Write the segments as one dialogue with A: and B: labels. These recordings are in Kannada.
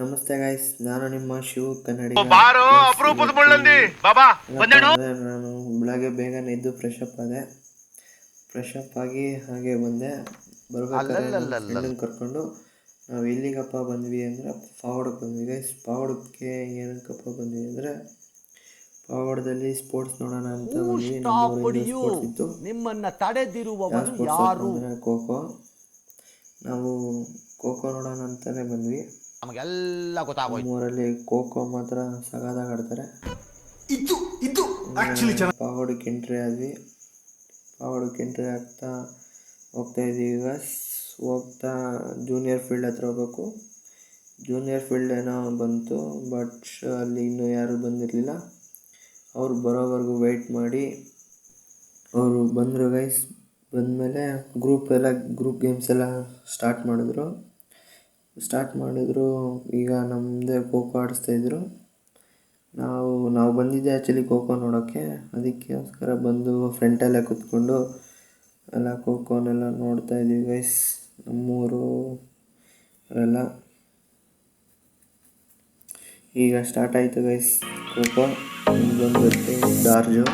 A: ನಮಸ್ತೆ ಗಾಯ್ಸ್, ನಾನು ನಿಮ್ಮ ಶಿವ ಕನ್ನಡಿಗ. ನಾನು ಬೆಳಗ್ಗೆ ಬೇಗನೆ ಎದ್ದು ಫ್ರೆಶ್ ಅಪ್ ಆಗಿ ಹಾಗೆ ಬಂದೆ. ಬರ್ಬೇಕಾದ್ರೆ ನನ್ನ ಫ್ರೆಂಡನ್ನು ಕರ್ಕೊಂಡು ನಾವು ಎಲ್ಲಿಗಪ್ಪ ಬಂದ್ವಿ ಅಂದರೆ ಪಾವಗಡಕ್ಕೆ ಬಂದ್ವಿ ಗೈಸ್. ಪಾವಗಡಕ್ಕೆ ಏನಕ್ಕಪ್ಪ ಬಂದ್ವಿ ಅಂದರೆ ಪಾವಗಡದಲ್ಲಿ ಸ್ಪೋರ್ಟ್ಸ್ ನೋಡೋಣ ಅಂತ ಬಂದ್ವಿ. ನಮ್ಮೂರಿಂದ ಸ್ಪೋರ್ಟ್ಸ್ ಇತ್ತು.
B: ನಿಮ್ಮನ್ನ ತಡೆದಿರುವವನು
A: ಯಾರು ಅಂದರೆ ಖೋಖೋ. ನಾವು ಖೋಖೋ ನೋಡೋಣ ಅಂತಲೇ ಬಂದ್ವಿ.
B: ನಮಗೆಲ್ಲ ಗೊತ್ತಾಗೋಯ್ತು.
A: ನಮ್ಮೂರಲ್ಲಿ ಖೋಖೋ ಮಾತ್ರ ಸಗದಾಗಿ ಆಡ್ತಾರೆ. ಪಾವಗಡಕ್ಕೆ ಎಂಟ್ರಿ ಆದ್ವಿ. ಪಾವಗಡಕ್ಕೆ ಎಂಟ್ರಿ ಆಗ್ತಾ ಹೋಗ್ತಾ ಇದ್ದೀವಿ. ಈಗ ಹೋಗ್ತಾ ಜೂನಿಯರ್ ಫೀಲ್ಡ್ ಹತ್ರ ಹೋಗ್ಬೇಕು. ಜೂನಿಯರ್ ಫೀಲ್ಡ್ ಏನೋ ಬಂತು, ಬಟ್ ಅಲ್ಲಿ ಇನ್ನೂ ಯಾರೂ ಬಂದಿರಲಿಲ್ಲ. ಅವ್ರು ಬರೋವರೆಗೂ ವೆಯ್ಟ್ ಮಾಡಿ ಅವರು ಬಂದರು ಗೈಸ್. ಬಂದಮೇಲೆ ಗ್ರೂಪ್ ಗೇಮ್ಸ್ ಎಲ್ಲ ಸ್ಟಾರ್ಟ್ ಮಾಡಿದ್ರು. ಈಗ ನಮ್ಮದೇ ಖೋಖೋ ಆಡಿಸ್ತಾಯಿದ್ರು. ನಾವು ಬಂದಿದ್ದೆ ಆ್ಯಕ್ಚುಲಿ ಖೋಖೋ ನೋಡೋಕ್ಕೆ. ಅದಕ್ಕೋಸ್ಕರ ಬಂದು ಫ್ರಂಟಲ್ಲೇ ಕೂತ್ಕೊಂಡು ಎಲ್ಲ ಖೋಖೋನೆಲ್ಲ ನೋಡ್ತಾಯಿದ್ದೀವಿ ಗೈಸ್. ನಮ್ಮೂರು ಎಲ್ಲ ಈಗ ಸ್ಟಾರ್ಟ್ ಆಯಿತು ಗೈಸ್ ಖೋಖೋ. ಬಂದ್ಬಿಟ್ಟು ಡಾರ್ಜು.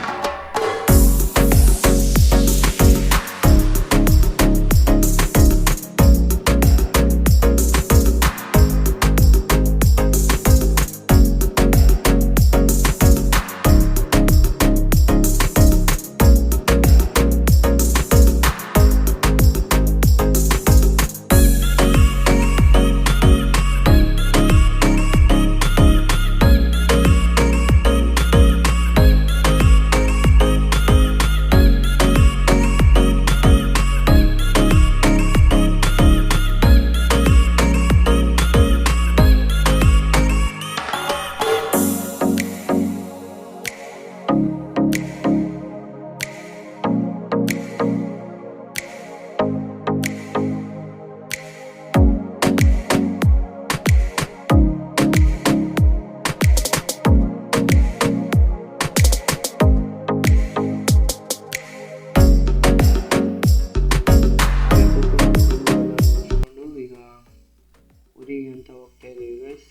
A: ಊರಿಗೆ ಅಂತ ಹೋಗ್ತಾ ಇದ್ದೀವಿ ಗೈಸ್.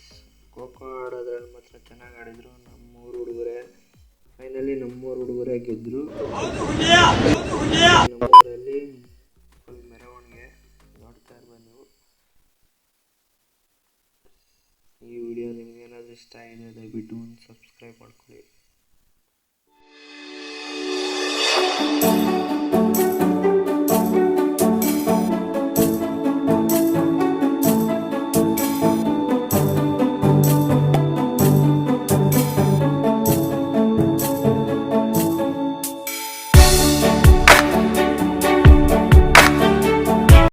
A: ಖೋಖೋ ಆಡೋದ್ರಲ್ಲಿ ಮಾತ್ರ ಚೆನ್ನಾಗಿ ಆಡಿದರು ನಮ್ಮೂರು ಹುಡುಗರೇ. ಫೈನಲಿ ನಮ್ಮೂರು ಹುಡುಗರೇ ಗೆದ್ದರು. ನಮ್ಮೂರಲ್ಲಿ ಫುಲ್ ಮೆರವಣಿಗೆ ನೋಡ್ತಾ ಇರ್ಬೋದು ನೀವು. ಈ ವಿಡಿಯೋ ನಿಮ್ಗೆ ಏನಾದರೂ ಇಷ್ಟ ಆಗಿದೆ ದಯವಿಟ್ಟು ಒಂದು ಸಬ್ಸ್ಕ್ರೈಬ್ ಮಾಡ್ಕೊಳ್ಳಿ.